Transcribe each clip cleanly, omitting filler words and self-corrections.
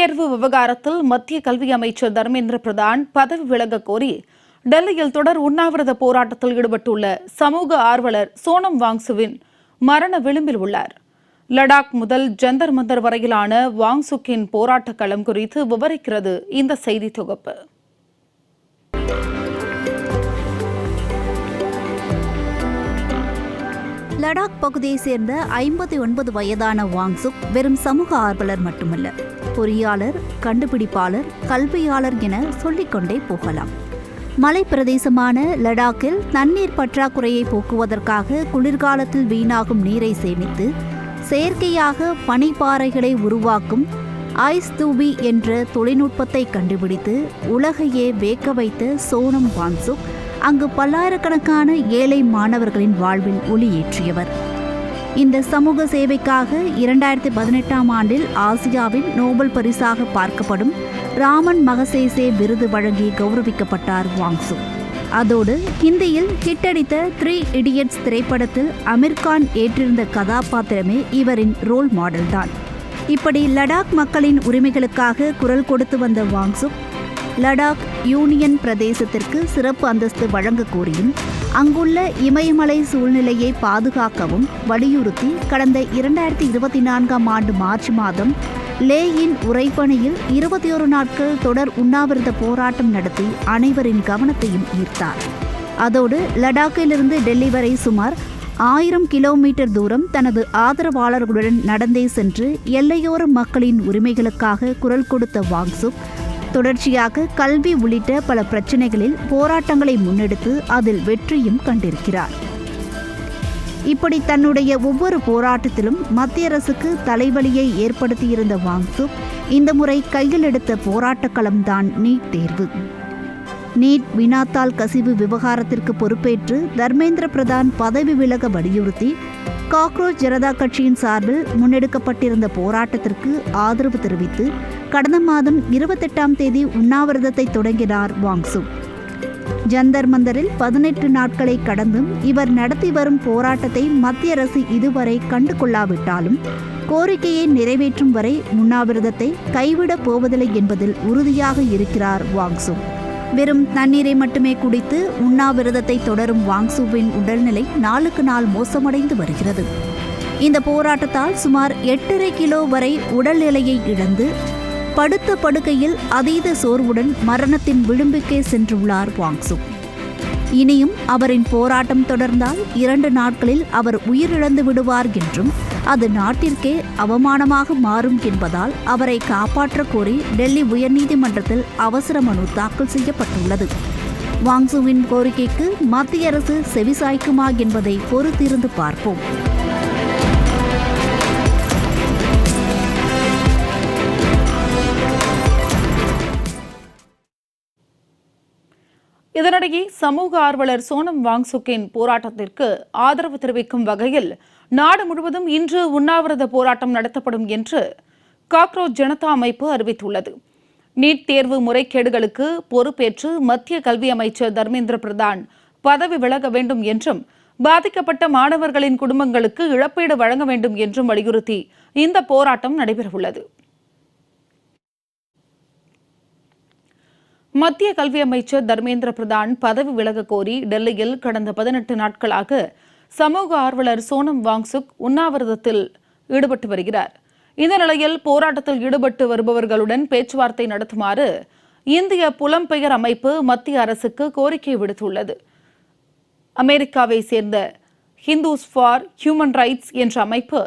தேர்வு விவகாரத்தில் மத்திய கல்வி அமைச்சர் தர்மேந்திர பிரதான் பதவி விலக கோரி டெல்லியில் தொடர் உண்ணாவிரத போராட்டத்தில் ஈடுபட்டுள்ள சமூக ஆர்வலர் சோனம் வாங்சுவின் மரண விளிம்பில் உள்ளார். லடாக் முதல் ஜந்தர் மந்தர் வரையிலான வாங்சுக்கின் போராட்ட களம் குறித்து விவரிக்கிறது இந்த செய்தி தொகுப்பு. லடாக் பகுதியை சேர்ந்த 59 வயதான வாங்சுக் வெறும் சமூக ஆர்வலர் மட்டுமல்ல, பொறியாளர், கண்டுபிடிப்பாளர், கல்வியாளர் என சொல்லிக்கொண்டே போகலாம். மலை பிரதேசமான லடாக்கில் தண்ணீர் பற்றாக்குறையை போக்குவதற்காக குளிர்காலத்தில் வீணாகும் நீரை சேமித்து செயற்கையாக பனிப்பாறைகளை உருவாக்கும் ஐஸ் தூபி என்ற தொழில்நுட்பத்தை கண்டுபிடித்து உலகையே வேக்க வைத்த சோனம் வாங்சுக் அங்கு பல்லாயிரக்கணக்கான ஏழை மாணவர்களின் வாழ்வில் ஒளியேற்றியவர். இந்த சமூக சேவைக்காக 2018ஆம் ஆண்டில் ஆசியாவின் நோபல் பரிசாக பார்க்கப்படும் ராமன் மகசேசே விருது வழங்கி கௌரவிக்கப்பட்டார் வாங்சுக். அதோடு ஹிந்தியில் ஹிட்டடித்த 3 இடியட்ஸ் திரைப்படத்தில் அமீர்கான் ஏற்றிருந்த கதாபாத்திரமே இவரின் ரோல் மாடல் தான். இப்படி லடாக் மக்களின் உரிமைகளுக்காக குரல் கொடுத்து வந்த வாங்சுக் லடாக் யூனியன் பிரதேசத்திற்கு சிறப்பு அந்தஸ்து வழங்க கோரியும் அங்குள்ள இமயமலை சூழ்நிலையை பாதுகாக்கவும் வலியுறுத்தி கடந்த 2024ஆம் ஆண்டு மார்ச் மாதம் லேயின் உறைபனியில் 21 நாட்கள் தொடர் உண்ணாவிரத போராட்டம் நடத்தி அனைவரின் கவனத்தையும் ஈர்த்தார். அதோடு லடாக்கிலிருந்து டெல்லி வரை சுமார் 1000 கிலோமீட்டர் தூரம் தனது ஆதரவாளர்களுடன் நடந்தே சென்று எல்லையோர மக்களின் உரிமைகளுக்காக குரல் கொடுத்த வாங்சுக் தொடர்ச்சியாக கல்வி உள்ளிட்ட பல பிரச்சனைகளில் போராட்டங்களை முன்னெடுத்து அதில் வெற்றியும் கண்டிருக்கிறார். இப்படி தன்னுடைய ஒவ்வொரு போராட்டத்திலும் மத்திய அரசுக்கு தலைவலியை ஏற்படுத்தியிருந்த வாங்சுக் இந்த முறை கையில் எடுத்த போராட்ட களம்தான் நீட் தேர்வு. நீட் வினாத்தாள் கசிவு விவகாரத்திற்கு பொறுப்பேற்று தர்மேந்திர பிரதான் பதவி விலக வலியுறுத்தி காக்ரோச் ஜனதா கட்சியின் சார்பில் முன்னெடுக்கப்பட்டிருந்த போராட்டத்திற்கு ஆதரவு தெரிவித்து கடந்த மாதம் 28ஆம் தேதி உண்ணாவிரதத்தை தொடங்கினார் வாங்சுக். ஜந்தர் மந்தரில் 18 நாட்களை கடந்தும் இவர் நடத்தி வரும் போராட்டத்தை மத்திய அரசு இதுவரை கண்டு கொள்ளாவிட்டாலும் கோரிக்கையை நிறைவேற்றும் வரை உண்ணாவிரதத்தை கைவிடப் போவதில்லை என்பதில் உறுதியாக இருக்கிறார் வாங்சுக். வெறும் தண்ணீரை மட்டுமே குடித்து உண்ணாவிரதத்தை தொடரும் வாங்சுவின் உடல்நிலை நாளுக்கு நாள் மோசமடைந்து வருகிறது. இந்த போராட்டத்தால் சுமார் 8.5 கிலோ வரை உடல் எடையை இழந்து படுத்த படுக்கையில் அதீத சோர்வுடன் மரணத்தின் விளிம்புக்கே சென்றுள்ளார் வாங்சுக். இனியும் அவரின் போராட்டம் தொடர்ந்தால் 2 நாட்களில் அவர் உயிரிழந்து விடுவார் என்றும் அது நாட்டிற்கே அவமானமாக மாறும் என்பதால் அவரை காப்பாற்ற கோரி டெல்லி உயர்நீதிமன்றத்தில் அவசர மனு தாக்கல் செய்யப்பட்டுள்ளது. வாங்சுவின் கோரிக்கைக்கு மத்திய அரசு செவிசாய்க்குமா என்பதை பொறுத்திருந்து பார்ப்போம். இதனிடையே சமூக ஆர்வலர் சோனம் வாங்சுக்கின் போராட்டத்திற்கு ஆதரவு தெரிவிக்கும் வகையில் நாடு முழுவதும் இன்று உண்ணாவிரத போராட்டம் நடத்தப்படும் என்று காக்ரோச் ஜனதா அமைப்பு அறிவித்துள்ளது. நீட் தேர்வு முறைகேடுகளுக்கு பொறுப்பேற்று மத்திய கல்வி அமைச்சர் தர்மேந்திர பிரதான் பதவி விலக வேண்டும் என்றும் பாதிக்கப்பட்ட மாணவர்களின் குடும்பங்களுக்கு இழப்பீடு வழங்க வேண்டும் என்றும் வலியுறுத்தி இந்த போராட்டம் நடைபெறவுள்ளது. மத்திய கல்வி அமைச்சர் தர்மேந்திர பிரதான் பதவி விலக கோரி டெல்லியில் கடந்த 18 நாட்களாக சமூக ஆர்வலர் சோனம் வாங்சுக் உண்ணாவிரதத்தில் ஈடுபட்டு வருகிறார். இந்த நிலையில் போராட்டத்தில் ஈடுபட்டு வருபவர்களுடன் பேச்சுவார்த்தை நடத்துமாறு இந்திய புலம்பெயர் அமைப்பு மத்திய அரசுக்கு கோரிக்கை விடுத்துள்ளது. அமெரிக்காவை சேர்ந்த ஹிந்துஸ் ஃபார் ஹியூமன் ரைட்ஸ் என்ற அமைப்பு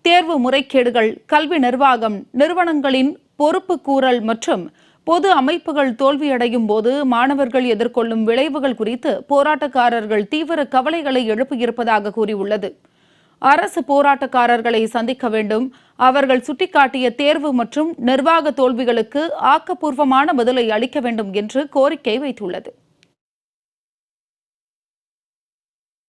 தேர்வு முறைகேடுகள், கல்வி நிர்வாகம், நிறுவனங்களின் பொறுப்பு கூறல் மற்றும் பொது அமைப்புகள் தோல்வியடையும் போது மாணவர்கள் எதிர்கொள்ளும் விளைவுகள் குறித்து போராட்டக்காரர்கள் தீவிர கவலைகளை எழுப்பியிருப்பதாக கூறியுள்ளது. அரசு போராட்டக்காரர்களை சந்திக்க வேண்டும், அவர்கள் சுட்டிக்காட்டிய தேர்வு மற்றும் நிர்வாக தோல்விகளுக்கு ஆக்கப்பூர்வமான பதிலை அளிக்க வேண்டும் என்று கோரிக்கை வைத்துள்ளது.